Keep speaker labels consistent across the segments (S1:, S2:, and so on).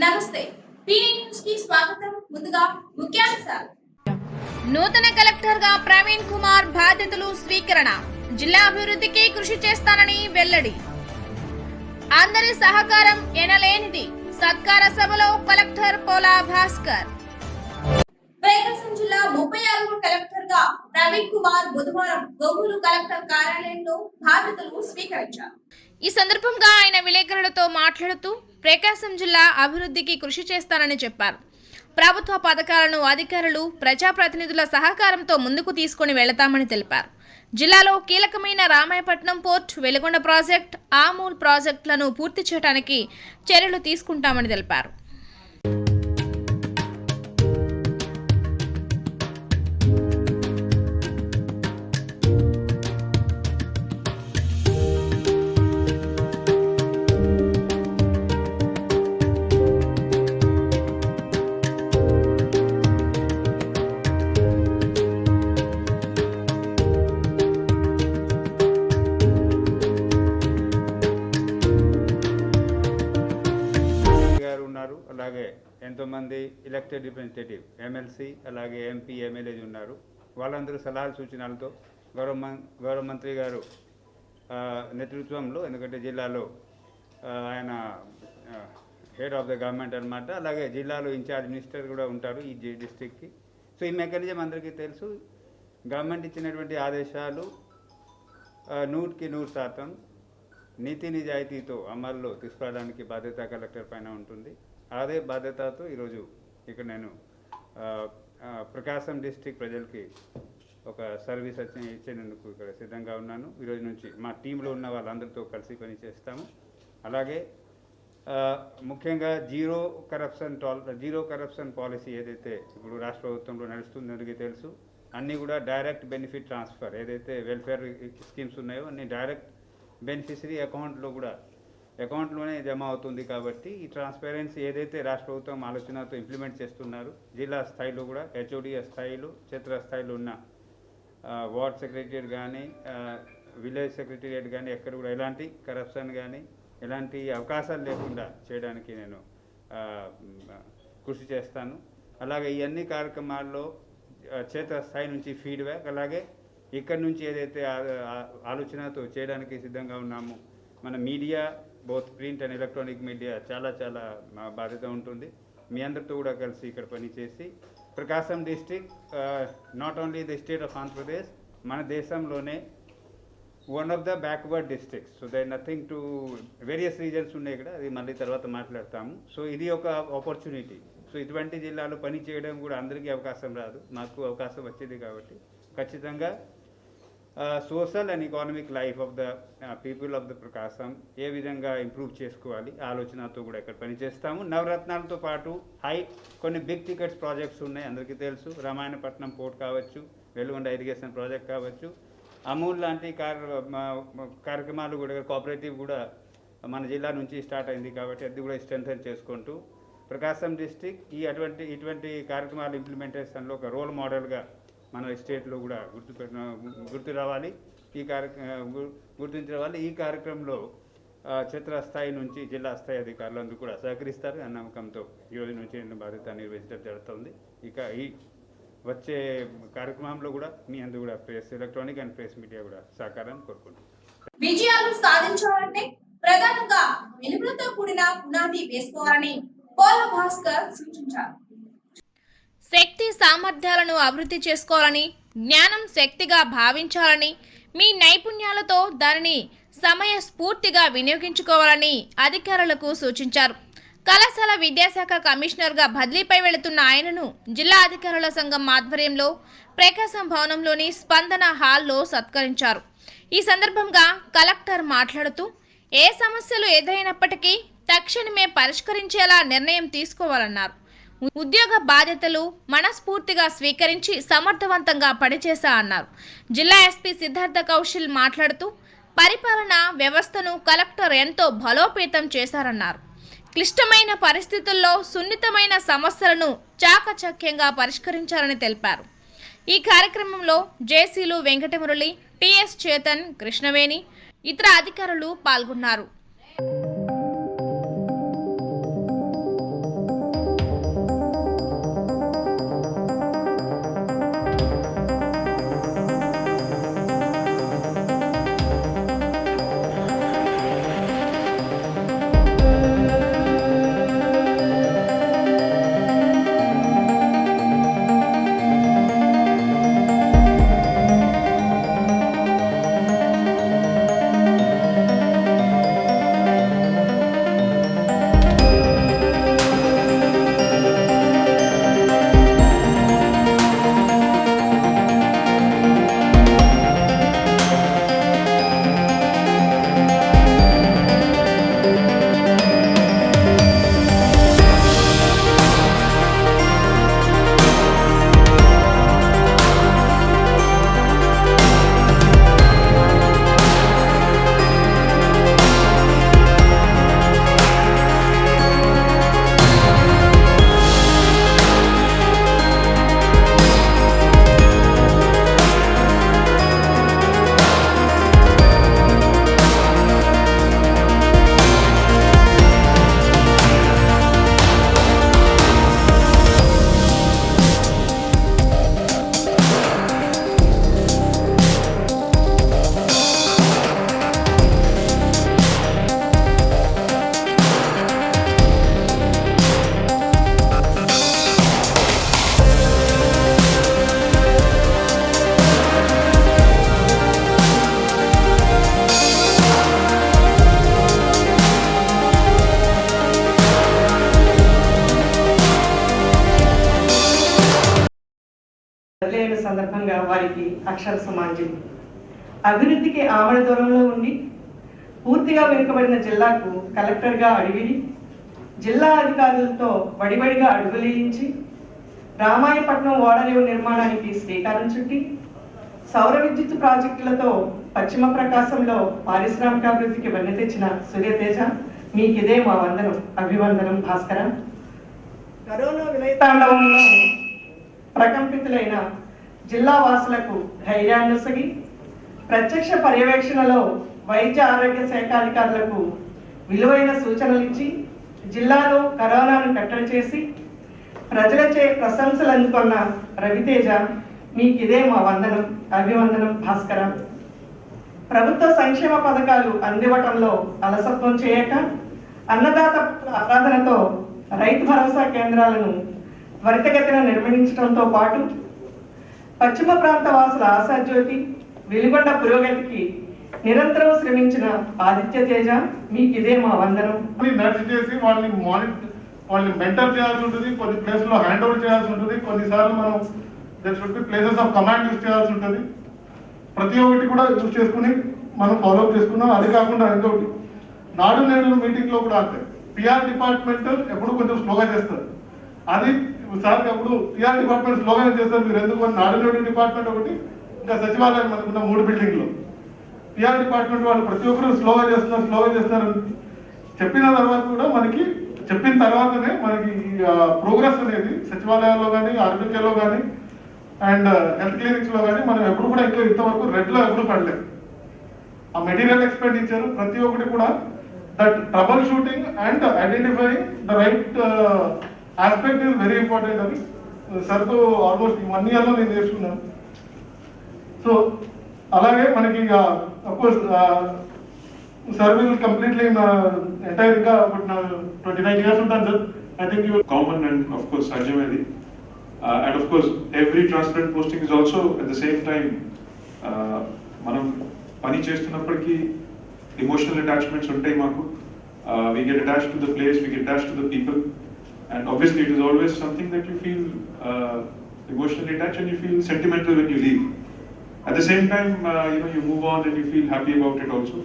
S1: నమస్తే PN news కి స్వాగతం. ముందుగా ముఖ్యాంశాలు.
S2: నూతన కలెక్టర్ గా ప్రవీణ్ కుమార్ బాధ్యతలు స్వీకరణ. జిల్లా అభివృద్ధికి కృషి చేస్తానని వెల్లడి. అందరి సహకారం ఎనలేనిది. సత్కార సభలో కలెక్టర్ పోలా భాస్కర్.
S1: ప్రకాశం జిల్లా 36వ కలెక్టర్ గా ప్రవీణ్ కుమార్ బుధవారం గొంగూరు కలెక్టర్ కార్యాలయంలో బాధ్యతలు స్వీకరించారు.
S2: ఈ సందర్భంగా ఆయన విలేకరులతో మాట్లాడుతూ ప్రకాశం జిల్లా అభివృద్ధికి కృషి చేస్తానని చెప్పారు. ప్రభుత్వ పథకాలను అధికారులు, ప్రజాప్రతినిధుల సహకారంతో ముందుకు తీసుకుని వెళతామని తెలిపారు. జిల్లాలో కీలకమైన రామాయపట్నం పోర్ట్, వెలుగొండ ప్రాజెక్ట్, ఆమూల్ ప్రాజెక్టులను పూర్తి చేయడానికి చర్యలు తీసుకుంటామని తెలిపారు.
S3: అలాగే ఎంతోమంది ఎలక్టెడ్ రిప్రజెంటేటివ్ ఎమ్మెల్సీ అలాగే ఎంపీ ఎమ్మెల్యేలు ఉన్నారు. వాళ్ళందరూ సలహాలు సూచనలతో గౌరవ మంత్రి గారు నేతృత్వంలో, ఎందుకంటే జిల్లాలో ఆయన హెడ్ ఆఫ్ ద గవర్నమెంట్ అనమాట. అలాగే జిల్లాలో ఇన్ఛార్జ్ మినిస్టర్ కూడా ఉంటారు ఈ డిస్ట్రిక్ట్కి. సో ఈ మెకానిజం అందరికీ తెలుసు. గవర్నమెంట్ ఇచ్చినటువంటి ఆదేశాలు 100% నీతి నిజాయితీతో అమల్లో తీసుకురావడానికి బాధ్యత కలెక్టర్ పైన ఉంటుంది. అదే బాధ్యతతో ఈరోజు ఇక్కడ నేను ప్రకాశం డిస్ట్రిక్ట్ ప్రజలకి ఒక సర్వీస్ ఇచ్చేందుకు ఇక్కడ సిద్ధంగా ఉన్నాను. ఈరోజు నుంచి మా టీంలో ఉన్న వాళ్ళందరితో కలిసి పని చేస్తాము. అలాగే ముఖ్యంగా జీరో కరప్షన్ పాలసీ ఏదైతే ఇప్పుడు రాష్ట్ర ప్రభుత్వంలో నడుస్తుందో అందరికీ తెలుసు. అన్నీ కూడా డైరెక్ట్ బెనిఫిట్ ట్రాన్స్ఫర్, ఏదైతే వెల్ఫేర్ స్కీమ్స్ ఉన్నాయో అన్నీ డైరెక్ట్ బెనిఫిషరీ అకౌంట్లోనే జమ అవుతుంది. కాబట్టి ఈ ట్రాన్స్పరెన్సీ ఏదైతే రాష్ట్ర ప్రభుత్వం ఆలోచనతో ఇంప్లిమెంట్ చేస్తున్నారు, జిల్లా స్థాయిలో కూడా హెచ్ఓడిఎస్ స్థాయిలో, క్షేత్ర స్థాయిలో ఉన్న వార్డ్ సెక్రటరియట్ కానీ విలేజ్ సెక్రటరియట్ కానీ ఎక్కడ కూడా ఎలాంటి కరప్షన్ కానీ ఎలాంటి అవకాశాలు లేకుండా చేయడానికి నేను కృషి చేస్తాను. అలాగే ఈ అన్ని కార్యక్రమాల్లో క్షేత్ర స్థాయి నుంచి ఫీడ్బ్యాక్, అలాగే ఇక్కడి నుంచి ఏదైతే ఆలోచనతో చేయడానికి సిద్ధంగా ఉన్నామో మన media, both print and electronic media చాలా మా బాధ్యత ఉంటుంది. మీ అందరితో కూడా కలిసి ఇక్కడ పనిచేసి ప్రకాశం district not only the state of Andhra Pradesh, మన దేశంలోనే one of the backward districts. So they nothing to various reasons ఉన్నాయి ఇక్కడ, అది మళ్ళీ తర్వాత మాట్లాడతాము. సో ఇది ఒక ఆపర్చునిటీ. సో ఇటువంటి జిల్లాలో పని చేయడం కూడా అందరికీ అవకాశం రాదు, నాకు అవకాశం వచ్చేది. కాబట్టి ఖచ్చితంగా social and economic life of the people of the Prakasam ఏ విధంగా ఇంప్రూవ్ చేసుకోవాలి ఆలోచనతో కూడా ఇక్కడ పనిచేస్తాము. నవరత్నాలతో పాటు కొన్ని బిగ్ టికెట్స్ ప్రాజెక్ట్స్ ఉన్నాయి, అందరికీ తెలుసు. రామాయణపట్నం పోర్ట్ కావచ్చు, వెలుగొండ ఇరిగేషన్ ప్రాజెక్ట్ కావచ్చు, అమూల్ లాంటి కార్యక్రమాలు కూడా, కోఆపరేటివ్ కూడా మన జిల్లా నుంచి స్టార్ట్ అయింది. కాబట్టి అది కూడా స్ట్రెంథెన్ చేసుకుంటూ ప్రకాశం డిస్ట్రిక్ట్ ఇటువంటి కార్యక్రమాల ఇంప్లిమెంటేషన్లో ఒక రోల్ మోడల్గా మన స్టేట్లో కూడా గుర్తు రావాలి. గుర్తించి రావాలి. ఈ కార్యక్రమంలో క్షేత్రస్థాయి నుంచి జిల్లా స్థాయి అధికారులు అందరూ కూడా సహకరిస్తారు అన్న నమ్మకంతో ఈరోజు నుంచి నేను బాధ్యత నిర్వహించడం జరుగుతుంది. ఇక ఈ వచ్చే కార్యక్రమంలో కూడా మీ అందరూ కూడా ఎలక్ట్రానిక్ అండ్ ప్రెస్ మీడియా కూడా సహకారాన్ని కోరుకుంటున్నాను.
S1: విజయాలు సాధించాలంటే ప్రధానంగా వెలుగులతో కూడిన పునాది వేసుకోవాలని పోలా భాస్కర్ సూచించారు.
S2: శక్తి సామర్థ్యాలను అభివృద్ధి చేసుకోవాలని, జ్ఞానం శక్తిగా భావించాలని, మీ నైపుణ్యాలతో దానిని సమయస్ఫూర్తిగా వినియోగించుకోవాలని అధికారులకు సూచించారు. కళాశాల విద్యాశాఖ కమిషనర్గా బదిలీపై వెళుతున్న ఆయనను జిల్లా అధికారుల సంఘం ఆధ్వర్యంలో ప్రకాశం భవనంలోని స్పందన హాల్లో సత్కరించారు. ఈ సందర్భంగా కలెక్టర్ మాట్లాడుతూ ఏ సమస్యలు ఎదురైనప్పటికీ తక్షణమే పరిష్కరించేలా నిర్ణయం తీసుకోవాలన్నారు. ఉద్యోగ బాధ్యతలు మనస్ఫూర్తిగా స్వీకరించి సమర్థవంతంగా పనిచేశా అన్నారు. జిల్లా ఎస్పీ సిద్ధార్థ కౌశల్ మాట్లాడుతూ పరిపాలనా వ్యవస్థను కలెక్టర్ ఎంతో బలోపేతం చేశారన్నారు. క్లిష్టమైన పరిస్థితుల్లో సున్నితమైన సమస్యలను చాకచక్యంగా పరిష్కరించారని తెలిపారు. ఈ కార్యక్రమంలో జేసీలు వెంకటమురళి, టిఎస్ చేతన్, కృష్ణవేణి, ఇతర అధికారులు పాల్గొన్నారు.
S4: బదిలీ అయిన సందర్భంగా వారికి అక్షర సమాంజలి. అభివృద్ధికి ఆమడ దూరంలో ఉండి పూర్తిగా వెనుకబడిన జిల్లాకు కలెక్టర్గా అడిగిడి జిల్లా అధికారులతో వడివడిగా అడుగులేయించి రామాయపట్నం ఓడరేవు నిర్మాణానికి శ్రీకారం చుట్టి సౌర విద్యుత్ ప్రాజెక్టులతో పశ్చిమ ప్రకాశంలో పారిశ్రామికాభివృద్ధికి వన్నె తెచ్చిన సూర్యతేజ, మీకిదే మా వందనం, అభివందనం భాస్కర. కరోనా విలయతాండవంలో ప్రకంపితులైన జిల్లా వాసులకు ధైర్యాన్నొసగి ప్రత్యక్ష పర్యవేక్షణలో వైద్య ఆరోగ్య శాఖ అధికారులకు విలువైన సూచనలు ఇచ్చి జిల్లాలో కరోనాను కట్టడి చేసి ప్రజలచే ప్రశంసలు అందుకున్న రవితేజ, మీకిదే మా వందనం, అభివందనం భాస్కర. ప్రభుత్వ సంక్షేమ పథకాలు అందివ్వటంలో అలసత్వం చేయక అన్నదాత ఆరాధనతో రైతు భరోసా కేంద్రాలను త్వరితగతిన నిర్వహించడంతో పాటు పశ్చిమ ప్రాంత వాసుల ఆశాజ్యోతి వెలుగొండ పురోగతికి నిరంతరం శ్రమించిన ఆదిత్య తేజ, మీకిదే మా వందనం.
S5: నర్స్ చేసి వాళ్ళని మెంటర్ చేయాల్సి ఉంటుంది, కొన్ని ప్లేస్లో హ్యాండ్ ఓవర్ చేయాల్సి ఉంటుంది, కొన్నిసార్లు మనం there should be places of command use చేయాల్సి ఉంటుంది. ప్రతి ఒక్కటి కూడా యూజ్ చేసుకుని మనం ఫాలోఅప్ చేసుకున్నాం. అది కాకుండా ఇంకొకటి నాడు నేడు మీటింగ్లో కూడా అంతే, పిఆర్ డిపార్ట్మెంట్ ఎప్పుడు కొంచెం స్లోగా చేస్తారు. అది సార్ ఎప్పుడు పిఆర్ డిపార్ట్మెంట్ స్లోగా చేస్తారు, మీరు ఎందుకు నాడు నేడు డిపార్ట్మెంట్ ఒకటి, ఇంకా సచివాలయం మనకున్న 3 బిల్డింగ్లు పిఆర్ డిపార్ట్మెంట్ వాళ్ళు ప్రతి ఒక్కరు స్లోగా చేస్తున్నారు చెప్పిన తర్వాత కూడా చెప్పిన తర్వాతనే మనకి ప్రోగ్రెస్ అనేది సచివాలయాల్లో కానీ ఆర్బీకేలో కానీ అండ్ హెల్త్ క్లినిక్స్లో కానీ మనం ఎప్పుడు కూడా ఇంకా ఇంతవరకు రెడ్లో ఎప్పుడు పడలేదు. ఆ మెటీరియల్ ఎక్స్పెండిచర్ ప్రతి ఒక్కటి కూడా that trouble shooting and identifying the right aspect is very important అని సార్తో ఆల్మోస్ట్ 1 ఇయర్లో నేను నేర్చుకున్నాను. సో అలాగే మనకి of course sir will completely entire 29 years ఉంటాను sir. I think you
S6: common and of course Sajjamedi and of course every transparent posting is also at the same time మనం పని చేస్తున్నప్పటికీ emotional attachments ఉంటాయి మాకు. We get attached to the place, we get attached to the people, and obviously it is always something that you feel emotionally attached and you feel sentimental when you leave. At the same time you move on and you feel happy about it also.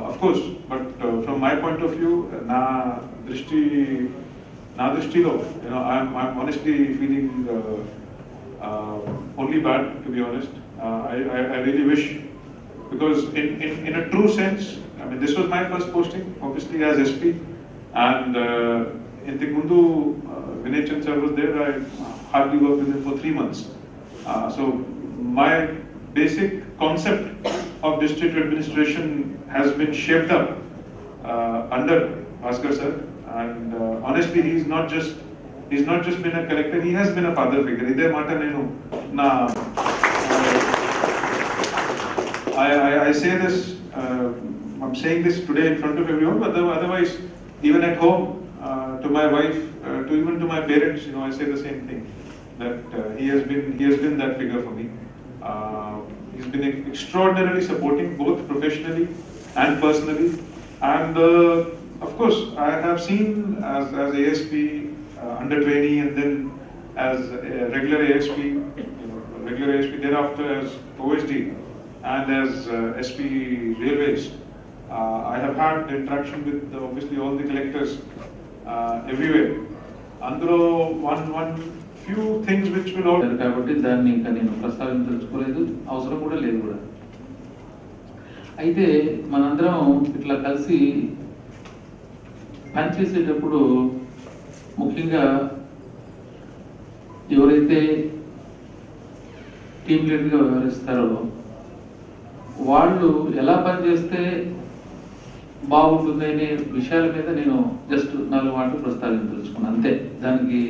S6: Of course, but from my point of view, na drishtilo, I'm honestly feeling only bad, to be honest. I really wish, because in a true sense, I mean, this was my first posting, obviously as SP, and in Mundu, Vinay Chand sir was there. I hardly worked with him for 3 months. So my basic concept of district administration has been shaped up under Bhaskar sir, and honestly he's not just been a collector, he has been a father figure. Ide mata nenu na I say this, I'm saying this today in front of everyone, but otherwise even at home to my wife, even to my parents, I say the same thing, that he has been that figure for me. He's been extraordinarily supporting, both professionally and personally, and of course I have seen as ASP under trainee, and then as regular ASP, thereafter as OSD, and as SP Railways. I have had interaction with obviously all the collectors everywhere. Andro one few things which will all
S7: కాబట్టి దాన్ని ఇంకా నేను ప్రస్తావించదలుచుకోలేదు, అవసరం కూడా లేదు కూడా. అయితే మనందరం ఇట్లా కలిసి పనిచేసేటప్పుడు ముఖ్యంగా ఎవరైతే టీమ్ లీడర్గా వ్యవహరిస్తారో వాళ్ళు ఎలా పనిచేస్తే బాగుంటుంది అనే విషయాల మీద నేను జస్ట్ 4 మాటలు ప్రస్తావించదలుచుకున్నాను అంతే. దానికి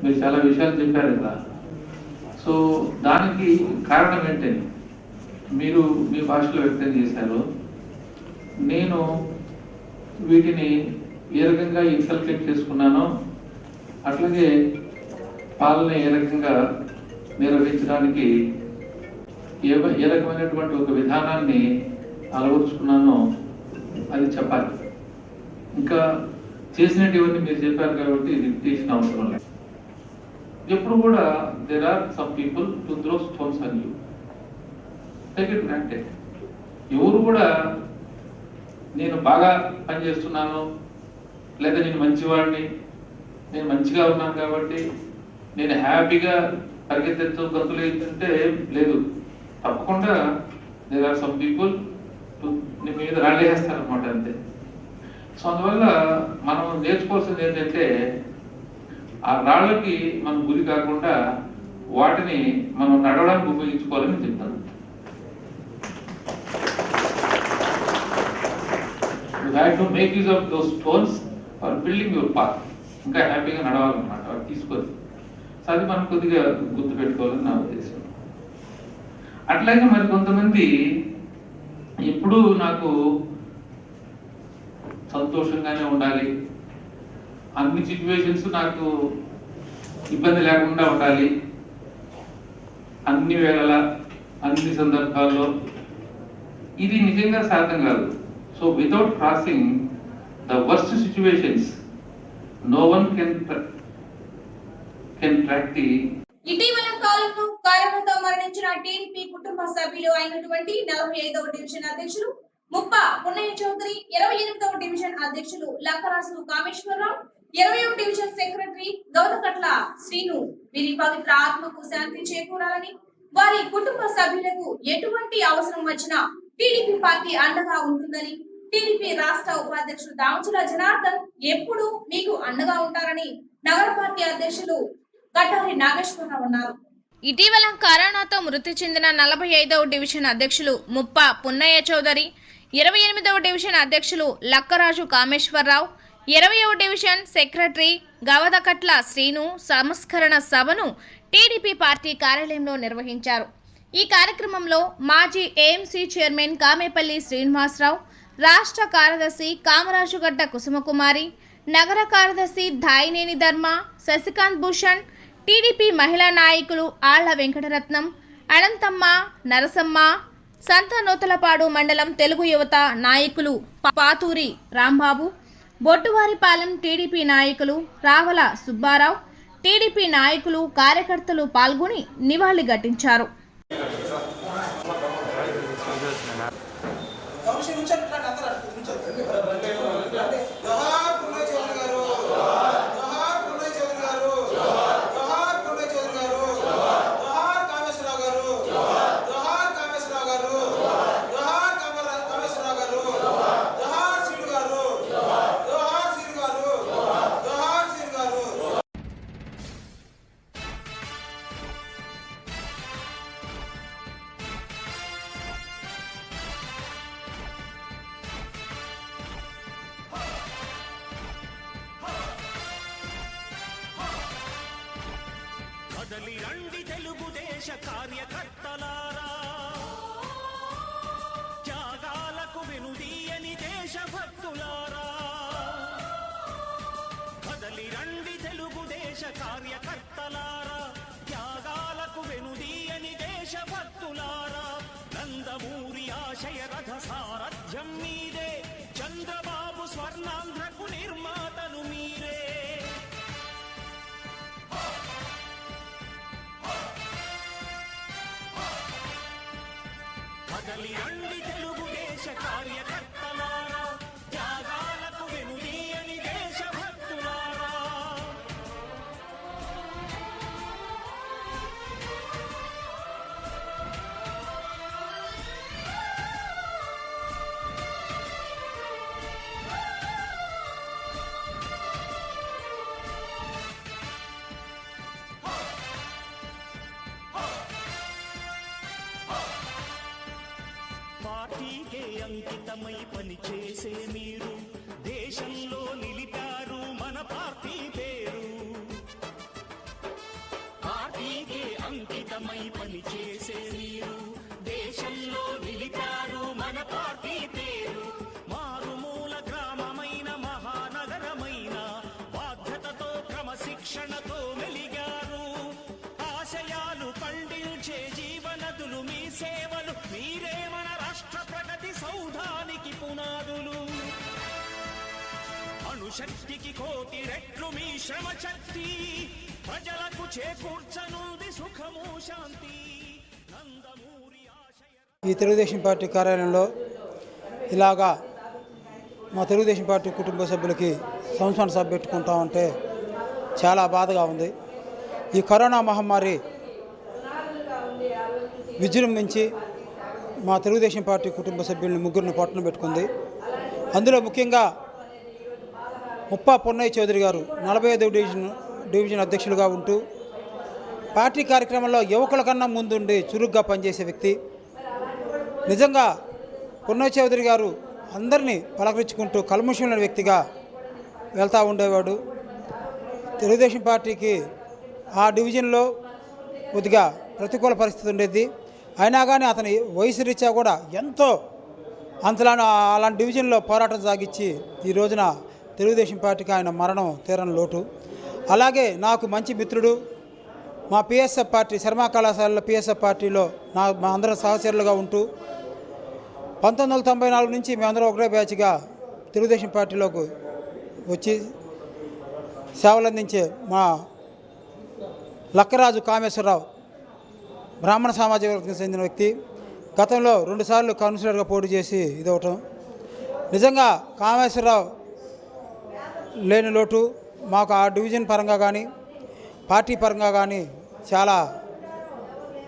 S7: మీరు చాలా విషయాలు చెప్పారు కదా. సో దానికి కారణం ఏంటని మీరు మీ భాషలో వ్యక్తం చేశారు. నేను వీటిని ఏ రకంగా ఇన్కల్కేట్ చేసుకున్నానో అట్లాగే పాలన ఏ రకంగా నిర్వహించడానికి ఏ రకమైనటువంటి ఒక విధానాన్ని అలవరుచుకున్నానో అది చెప్పాలి. ఇంకా చేసినట్టు ఇవన్నీ మీరు చెప్పారు కాబట్టి ఇది తీసిన అవసరం లేదు. ఎప్పుడు కూడా there are some people to throw stones on you, take it granted. ఎవరు కూడా నేను బాగా పనిచేస్తున్నాను లేదా నేను మంచివాడిని, నేను మంచిగా ఉన్నాను కాబట్టి నేను హ్యాపీగా పరిగెత్తు గంతులు ఏంటంటే లేదు. తప్పకుండా దేర్ ఆర్ సమ్ పీపుల్ నీ మీద రాళ్ళేస్తారనమాట, అంతే. సో అందువల్ల మనం నేర్చుకోవాల్సింది ఏంటంటే ఆ రాళ్ళకి మనం గురి కాకుండా వాటిని మనం నడవడానికి ఉపయోగించుకోవాలని చెప్తాను. You have to make use of those stones for building your path. ఇంకా హ్యాపీగా నడవాలన్నమాట అవి తీసుకొని. సో అది మనం కొద్దిగా గుర్తు పెట్టుకోవాలని నా ఉద్దేశం. అట్లాగే మరి కొంతమంది ఎప్పుడు నాకు సంతోషంగానే ఉండాలి, అన్ని సిచ్యువేషన్స్ నాకు ఇబ్బంది లేకుండా ఉండాలి, అన్ని వేళలా అన్ని సందర్భాల్లో, ఇది నిజంగా సాధ్యం కాదు. So without crossing the worst situations no one can track the.
S1: ఇటీవల కాలంలో కరోనాతో మరణించిన టీడీపీ కుటుంబ సభ్యులు అయినటువంటి 45వ డివిజన్ అధ్యక్షులు ముప్ప పున్నయ్య చౌదరి, 28వ డివిజన్ అధ్యక్షులు లక్కరాజు కామేశ్వరరావు, 20వ డివిజన్ సెక్రటరీ గౌతకట్ల శ్రీను వీరి పవిత్ర ఆత్మకు శాంతి చేకూరాలని, వారి కుటుంబ సభ్యులకు ఎటువంటి అవసరం వచ్చినా టీడీపీ పార్టీ అండగా ఉంటుందని, టీడీపీ రాష్ట్ర ఉపాధ్యక్షుడు దామచుల జనార్దన్ ఎప్పుడు మీకు అండగా ఉంటారని నగర పార్టీ అధ్యక్షులు కటారి నాగేశ్వరరావు అన్నారు.
S2: ఇటీవల కరోనాతో మృతి చెందిన 45వ డివిజన్ అధ్యక్షులు ముప్ప పున్నయ్య చౌదరి, 28వ డివిజన్ అధ్యక్షులు లక్కరాజు కామేశ్వరరావు, 20వ డివిజన్ సెక్రటరీ గవదకట్ల శ్రీను సంస్కరణ సభను టీడీపీ పార్టీ కార్యాలయంలో నిర్వహించారు. ఈ కార్యక్రమంలో మాజీ ఏఎంసీ చైర్మన్ కామేపల్లి శ్రీనివాసరావు, రాష్ట్ర కార్యదర్శి కామరాజుగడ్డ కుసుమకుమారి, నగర కార్యదర్శి ధాయినేని ధర్మ, శశికాంత్ భూషణ్, టీడీపీ మహిళా నాయకులు ఆళ్ల వెంకటరత్నం, అనంతమ్మ, నరసమ్మ, సంతనూతలపాడు మండలం తెలుగు యువత నాయకులు పాతూరి రాంబాబు, బొట్టువారిపాలెం టీడీపీ నాయకులు రావల సుబ్బారావు, టీడీపీ నాయకులు కార్యకర్తలు పాల్గొని నివాళి ఘటించారు.
S8: కదలి రండి తెలుగుదేశ కార్యకర్తలారా, త్యాగాలకు వెనుదీయని దేశభక్తులారా. కదలి రండి తెలుగుదేశ కార్యకర్తలారా, త్యాగాలకు వెనుదీయని దేశభక్తులారా. నందమూరి ఆశయ రథ సారథ్యం మీదే, చంద్రబాబు స్వర్ణాంధ్రకు నిర్మాతలు మీరే. కదలి రండి తెలుగుదేశ కార్యకర్తలారా, త్యాగాలకు వెనుదీయని దేశభక్తులారా. పార్టీకే అంకితమై పనిచేసే మీరు దేశంలో నిలిపారు మన పార్టీ పేరు. పార్టీకే అంకితమై పనిచేసే మీరు దేశంలో నిలిపారు మన పార్టీ పేరు. మారుమూల గ్రామమైన మహానగరమైన బాధ్యతతో క్రమశిక్షణతో మెలిగారు. ఆశయాలు పండించే జీవనదులు మీ సేవలు, మీరే మన రాష్ట్ర ప్రగతి సౌధానికి పునాదులు. అణుశక్తికి కోటి రెట్లు మీ శ్రమ శక్తి, ప్రజలకు చేకూర్చనుంది సుఖము శాంతి నందమూరి ఆశయ
S9: ఈ తెలుగుదేశం పార్టీ కార్యాలయంలో ఇలాగా మా తెలుగుదేశం పార్టీ కుటుంబ సభ్యులకి సంస్మరణ సభ పెట్టుకుంటామంటే చాలా బాధగా ఉంది. ఈ కరోనా మహమ్మారి విజృంభించి మా తెలుగుదేశం పార్టీ కుటుంబ సభ్యుల్ని ముగ్గురిని పట్టున పెట్టుకుంది. అందులో ముఖ్యంగా ముప్పా పొన్నయ్య చౌదరి గారు 45వ డివిజన్ అధ్యక్షులుగా ఉంటూ పార్టీ కార్యక్రమంలో యువకుల కన్నా ముందుండి చురుగ్గా పనిచేసే వ్యక్తి. నిజంగా పొన్నయ్య చౌదరి గారు అందరినీ పలకరించుకుంటూ కల్మషం లేని వ్యక్తిగా వెళ్తూ ఉండేవాడు. తెలుగుదేశం పార్టీకి ఆ డివిజన్లో కొద్దిగా ప్రతికూల పరిస్థితి ఉండేది. అయినా కానీ అతని వయసు రీత్యా కూడా ఎంతో అలాంటి డివిజన్లో పోరాటం సాగించి ఈ రోజున తెలుగుదేశం పార్టీకి ఆయన మరణం తీరని లోటు. అలాగే నాకు మంచి మిత్రుడు, మా పిఎస్ఎఫ్ పార్టీ శర్మా కళాశాలలో పిఎస్ఎఫ్ పార్టీలో మా అందరం సహచరులుగా ఉంటూ 1994 నుంచి మేమందరం ఒకటే బ్యాచ్గా తెలుగుదేశం పార్టీలోకి వచ్చి సేవలు అందించే మా లక్కరాజు కామేశ్వరరావు బ్రాహ్మణ సామాజిక వర్గానికి చెందిన వ్యక్తి. గతంలో 2 సార్లు కౌన్సిలర్గా పోటీ చేసి ఇదవటం. నిజంగా కామేశ్వరరావు లేని లోటు మాకు ఆ డివిజన్ పరంగా కానీ పార్టీ పరంగా కానీ చాలా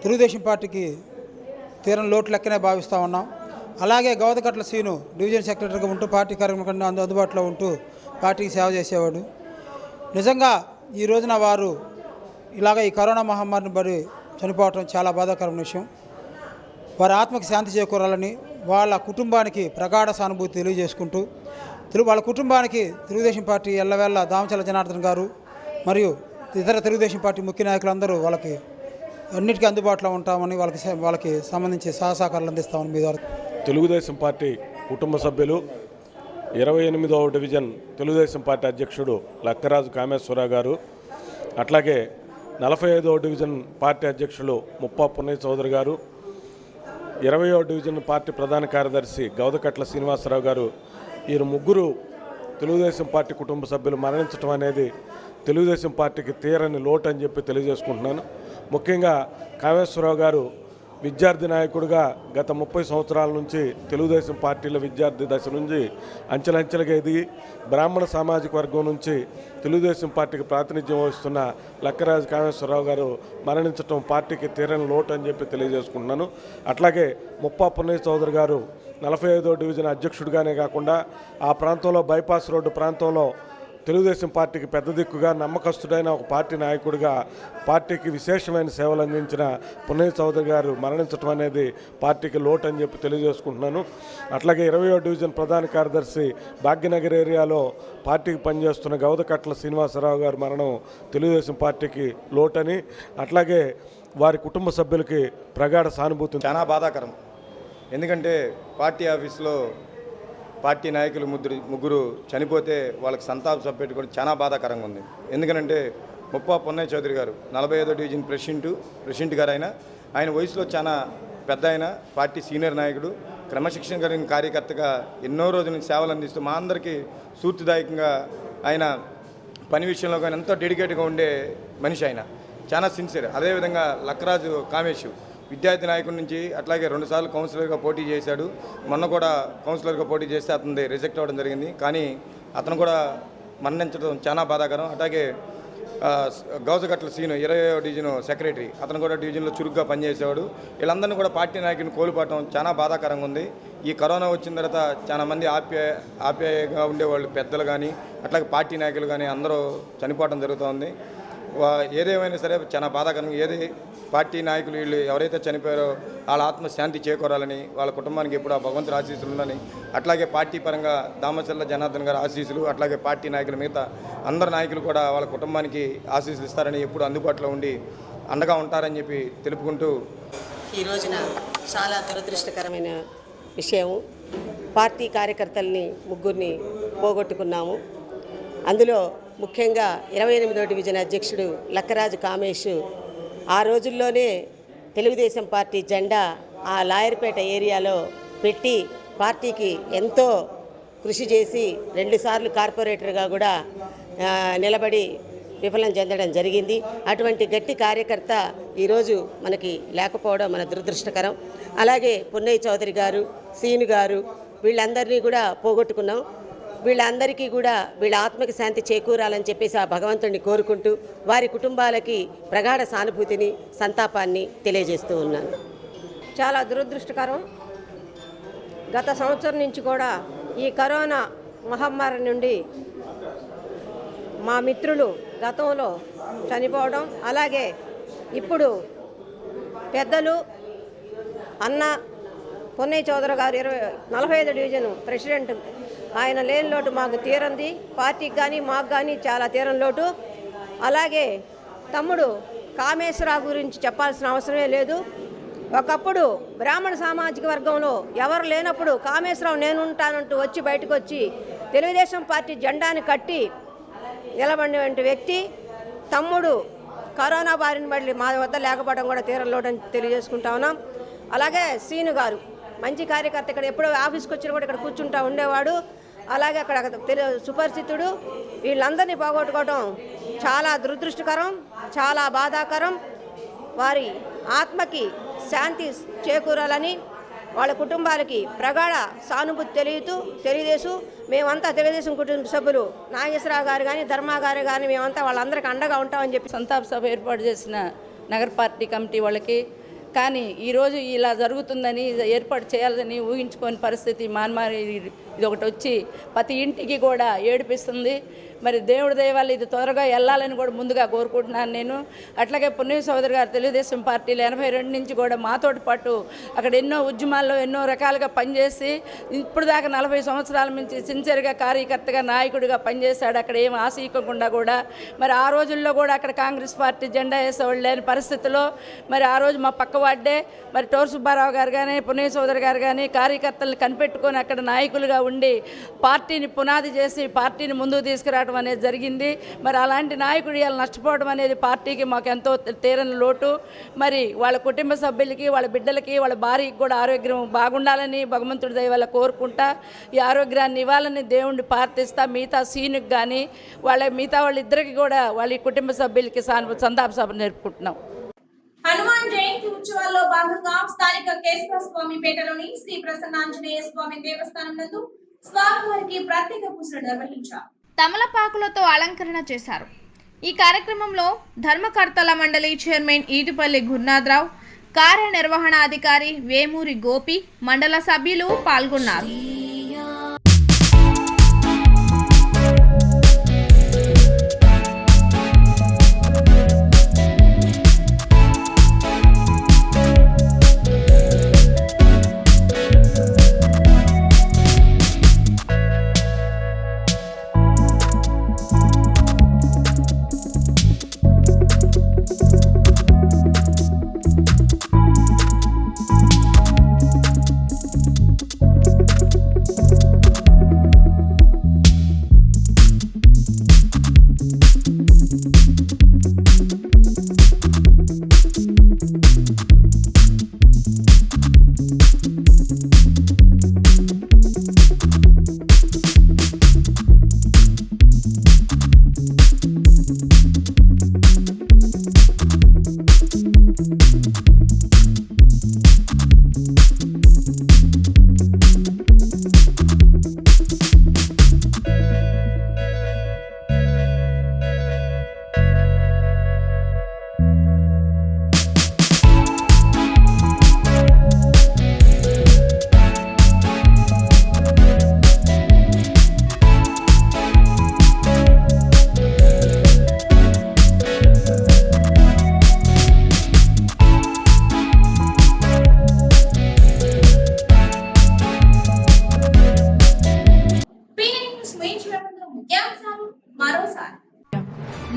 S9: తెలుగుదేశం పార్టీకి తీరని లోటు లెక్కనే భావిస్తూ ఉన్నాం. అలాగే గౌదకట్ల శ్రీను డివిజన్ సెక్రటరీగా ఉంటూ పార్టీ కార్యక్రమం అందుబాటులో ఉంటూ పార్టీకి సేవ చేసేవాడు. నిజంగా ఈ రోజున వారు ఇలాగ ఈ కరోనా మహమ్మారిని పడి చనిపోవటం చాలా బాధాకరమైన విషయం. వారి ఆత్మకి శాంతి చేకూరాలని వాళ్ళ కుటుంబానికి ప్రగాఢ సానుభూతి తెలియజేసుకుంటూ వాళ్ళ కుటుంబానికి తెలుగుదేశం పార్టీ ఎల్లవేళ దామచల జనార్దన్ గారు మరియు ఇతర తెలుగుదేశం పార్టీ ముఖ్య నాయకులందరూ వాళ్ళకి అన్నిటికీ అందుబాటులో ఉంటామని వాళ్ళకి సంబంధించి సహకారాలు అందిస్తామని మీ ద్వారా
S10: తెలుగుదేశం పార్టీ కుటుంబ సభ్యులు 28వ డివిజన్ తెలుగుదేశం పార్టీ అధ్యక్షుడు లక్కరాజు కామేశ్వరరావు గారు, అట్లాగే 45వ డివిజన్ పార్టీ అధ్యక్షులు ముప్పా పొన్నయ్య చౌదరి గారు, 20వ డివిజన్ పార్టీ ప్రధాన కార్యదర్శి గౌదకట్ల శ్రీనివాసరావు గారు, ఈ ముగ్గురు తెలుగుదేశం పార్టీ కుటుంబ సభ్యులు మరణించడం అనేది తెలుగుదేశం పార్టీకి తీరని లోటు అని చెప్పి తెలియజేసుకుంటున్నాను. ముఖ్యంగా కామేశ్వరరావు గారు విద్యార్థి నాయకుడిగా గత 30 సంవత్సరాల నుంచి తెలుగుదేశం పార్టీలో విద్యార్థి దశ నుంచి అంచెలంచెలుగా ఎదిగి బ్రాహ్మణ సామాజిక వర్గం నుంచి తెలుగుదేశం పార్టీకి ప్రాతినిధ్యం వహిస్తున్న లక్కరాజు కామేశ్వరరావు గారు మరణించడం పార్టీకి తీరని లోటు అని చెప్పి తెలియజేసుకుంటున్నాను. అట్లాగే ముప్పా పొన్నయ్య చౌదరి గారు 45వ డివిజన్ అధ్యక్షుడిగానే కాకుండా ఆ ప్రాంతంలో బైపాస్ రోడ్డు ప్రాంతంలో తెలుగుదేశం పార్టీకి పెద్ద దిక్కుగా నమ్మకస్తుడైన ఒక పార్టీ నాయకుడిగా పార్టీకి విశేషమైన సేవలు అందించిన పొన్నయ్య చౌదరి గారు మరణించడం అనేది పార్టీకి లోటు అని చెప్పి తెలియజేసుకుంటున్నాను. అట్లాగే 20వ డివిజన్ ప్రధాన కార్యదర్శి భాగ్యనగర్ ఏరియాలో పార్టీకి పనిచేస్తున్న గౌదకట్ల శ్రీనివాసరావు గారు మరణం తెలుగుదేశం పార్టీకి లోటని, అట్లాగే వారి కుటుంబ సభ్యులకి ప్రగాఢ సానుభూతి.
S11: చాలా బాధాకరం. ఎందుకంటే పార్టీ ఆఫీస్లో పార్టీ నాయకులు ముగ్గురు చనిపోతే వాళ్ళకి సంతాప సభ పెట్టుకోవడం చాలా బాధాకరంగా ఉంది. ఎందుకంటే ముప్పా పొన్నయ్య చౌదరి గారు 45వ డివిజన్ ప్రెసిడెంట్ గారు ఆయన వయసులో చాలా పెద్ద పార్టీ సీనియర్ నాయకుడు, క్రమశిక్షణ కలిగిన కార్యకర్తగా ఎన్నో రోజుల నుంచి సేవలు అందిస్తూ మా అందరికీ స్ఫూర్తిదాయకంగా ఆయన పని విషయంలో కానీ ఎంతో డెడికేట్గా ఉండే మనిషి. ఆయన చాలా సిన్సియర్. అదేవిధంగా లక్కరాజు కామేష్ విద్యార్థి నాయకుడి నుంచి అట్లాగే 2 సార్లు కౌన్సిలర్గా పోటీ చేశాడు. మొన్న కూడా కౌన్సిలర్గా పోటీ చేస్తే అతనిది రిజెక్ట్ అవ్వడం జరిగింది. కానీ అతను కూడా మరణించడం చాలా బాధాకరం. అట్లాగే గౌదకట్ల శ్రీను 20వ డివిజన్ సెక్రటరీ, అతను కూడా డివిజన్లో చురుగ్గా పనిచేసేవాడు. వీళ్ళందరినీ కూడా పార్టీ నాయకుని కోల్పోవడం చాలా బాధాకరంగా ఉంది. ఈ కరోనా వచ్చిన తర్వాత చాలా మంది ఆప్యాయంగా ఉండేవాళ్ళు పెద్దలు కానీ అట్లాగే పార్టీ నాయకులు కానీ అందరూ చనిపోవడం జరుగుతూ. ఏదేమైనా సరే చాలా బాధాకరంగా ఏది పార్టీ నాయకులు వీళ్ళు ఎవరైతే చనిపోయారో వాళ్ళ ఆత్మశాంతి చేకూరాలని, వాళ్ళ కుటుంబానికి ఎప్పుడు ఆ భగవంతుడి ఆశీస్సులు ఉందని, అట్లాగే పార్టీ పరంగా దామచల్ల జనార్దన్ గారి ఆశీస్సులు, అట్లాగే పార్టీ నాయకులు మిగతా అందరు నాయకులు కూడా వాళ్ళ కుటుంబానికి ఆశీస్సులు ఇస్తారని, ఎప్పుడు అందుబాటులో ఉండి అండగా ఉంటారని చెప్పి తెలుపుకుంటూ
S12: ఈ రోజున చాలా దురదృష్టకరమైన విషయం. పార్టీ కార్యకర్తల్ని ముగ్గురిని పోగొట్టుకున్నాము. అందులో ముఖ్యంగా 28వ డివిజన్ అధ్యక్షుడు లక్కరాజు కామేష్ ఆ రోజుల్లోనే తెలుగుదేశం పార్టీ జెండా ఆ లాయర్పేట ఏరియాలో పెట్టి పార్టీకి ఎంతో కృషి చేసి 2 సార్లు కార్పొరేటర్గా కూడా నిలబడి విఫలం చెందడం జరిగింది. అటువంటి గట్టి కార్యకర్త ఈరోజు మనకి లేకపోవడం మన దురదృష్టకరం. అలాగే పున్నయ్య చౌదరి గారు, సీను గారు వీళ్ళందరినీ కూడా పోగొట్టుకున్నాం. వీళ్ళందరికీ కూడా వీళ్ళ ఆత్మకి శాంతి చేకూరాలని చెప్పేసి ఆ భగవంతుడిని కోరుకుంటూ వారి కుటుంబాలకి ప్రగాఢ సానుభూతిని, సంతాపాన్ని తెలియజేస్తూ ఉన్నాను.
S13: చాలా దురదృష్టకరం. గత సంవత్సరం నుంచి కూడా ఈ కరోనా మహమ్మారి నుండి మా మిత్రులు గతంలో చనిపోవడం, అలాగే ఇప్పుడు పెద్దలు అన్న పున్నయ్య చౌదరి గారు 45 డివిజన్ ప్రెసిడెంట్, ఆయన లేని లోటు మాకు తీరంది. పార్టీకి కానీ మాకు కానీ చాలా తీరని లోటు. అలాగే తమ్ముడు కామేశ్వరరావు గురించి చెప్పాల్సిన అవసరమే లేదు. ఒకప్పుడు బ్రాహ్మణ సామాజిక వర్గంలో ఎవరు లేనప్పుడు కామేశ్వరరావు నేనుంటానంటూ వచ్చి బయటకు వచ్చి తెలుగుదేశం పార్టీ జెండాని కట్టి నిలబడిన వ్యక్తి. తమ్ముడు కరోనా బారిన పడి మా వద్ద లేకపోవడం కూడా తీరలోటని తెలియజేసుకుంటా ఉన్నాం. అలాగే సీను గారు మంచి కార్యకర్త, ఇక్కడ ఎప్పుడో ఆఫీస్కి వచ్చినా కూడా ఇక్కడ కూర్చుంటా ఉండేవాడు. అలాగే అక్కడ సుపరిచితుడు. వీళ్ళందరినీ పోగొట్టుకోవడం చాలా దురదృష్టకరం, చాలా బాధాకరం. వారి ఆత్మకి శాంతి చేకూరాలని, వాళ్ళ కుటుంబాలకి ప్రగాఢ సానుభూతి తెలియజేస్తూ మేమంతా తెలుగుదేశం కుటుంబ సభ్యులు నాగేశ్వరరావు గారు కానీ, ధర్మా గారు కానీ మేమంతా వాళ్ళందరికీ అండగా ఉంటామని చెప్పి
S14: సంతాప సభ ఏర్పాటు చేసిన నగర పార్టీ కమిటీ వాళ్ళకి. కానీ ఈరోజు ఇలా జరుగుతుందని, ఏర్పాటు చేయాలని ఊహించుకోని పరిస్థితి మాన్మారి ఇది ఒకటి వచ్చి ప్రతి ఇంటికి కూడా ఏడిపిస్తుంది. మరి దేవుడి దయ వల్ల ఇది త్వరగా వెళ్ళాలని కూడా ముందుగా కోరుకుంటున్నాను నేను. అట్లాగే పున్నయ్య చౌదరి గారు తెలుగుదేశం పార్టీలో 82 నుంచి కూడా మాతోటి పాటు అక్కడ ఎన్నో ఉద్యమాల్లో ఎన్నో రకాలుగా పనిచేసి ఇప్పుడు దాకా 40 సంవత్సరాల నుంచి సిన్సియర్గా కార్యకర్తగా, నాయకుడిగా పనిచేశాడు. అక్కడ ఏం ఆశీయకుండా కూడా మరి ఆ రోజుల్లో కూడా అక్కడ కాంగ్రెస్ పార్టీ జెండా వేసేవాళ్ళు లేని పరిస్థితిలో మరి ఆ రోజు మా పక్క వాడ్డే మరి టోర్ సుబ్బారావు గారు కానీ, పున్నయ్య చౌదరి గారు కానీ కార్యకర్తలను కనిపెట్టుకొని అక్కడ నాయకులుగా ఉండి పార్టీని పునాది చేసి పార్టీని ముందుకు తీసుకురావడం అనేది జరిగింది. మరి అలాంటి నాయకుడు ఇలా నష్టపోవడం అనేది పార్టీకి మాకు ఎంతో తీరని లోటు. మరి వాళ్ళ కుటుంబ సభ్యులకి, వాళ్ళ బిడ్డలకి, వాళ్ళ భార్యకి కూడా ఆరోగ్యం బాగుండాలని భగవంతుడి దయ వల్ల కోరుకుంటా ఈ ఆరోగ్యాన్ని ఇవ్వాలని దేవుణ్ణి ప్రార్థిస్తా. మిగతా సీనుకి కానీ మిగతా వాళ్ళిద్దరికి కూడా వాళ్ళ కుటుంబ సభ్యులకి సంతాప సభ నేర్పుకుంటున్నాం.
S1: హనుమాన్ జయంతి ఉత్సవాల్లో భాగంగా స్థానిక కేశవ స్వామి పేటలోని శ్రీ ప్రసన్నాంజనేయ స్వామి దేవస్థానం నందు స్వామివారికి ప్రత్యేక పూజలు నిర్వహించారు.
S2: తమలపాకులతో అలంకరణ చేశారు. ఈ కార్యక్రమంలో ధర్మకర్తల మండలి చైర్మన్ ఈదుపల్లి గురునాథరావు, కార్యనిర్వహణాధికారి వేమూరి గోపి, మండల సభ్యులు పాల్గొన్నారు.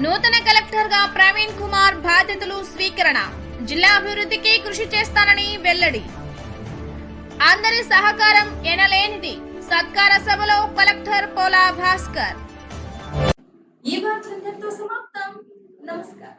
S2: నూతన కలెక్టర్ గా ప్రవీణ్ కుమార్ బాధ్యతలు స్వీకరణ. జిల్లా అభివృద్ధికి కృషి చేస్తానని వెల్లడి. అందరి సహకారం ఎనలేనిది. సత్కార సభలో కలెక్టర్ పోలా భాస్కర్.
S1: ఈ వార్తలందరితో సమాప్తం. నమస్కారం.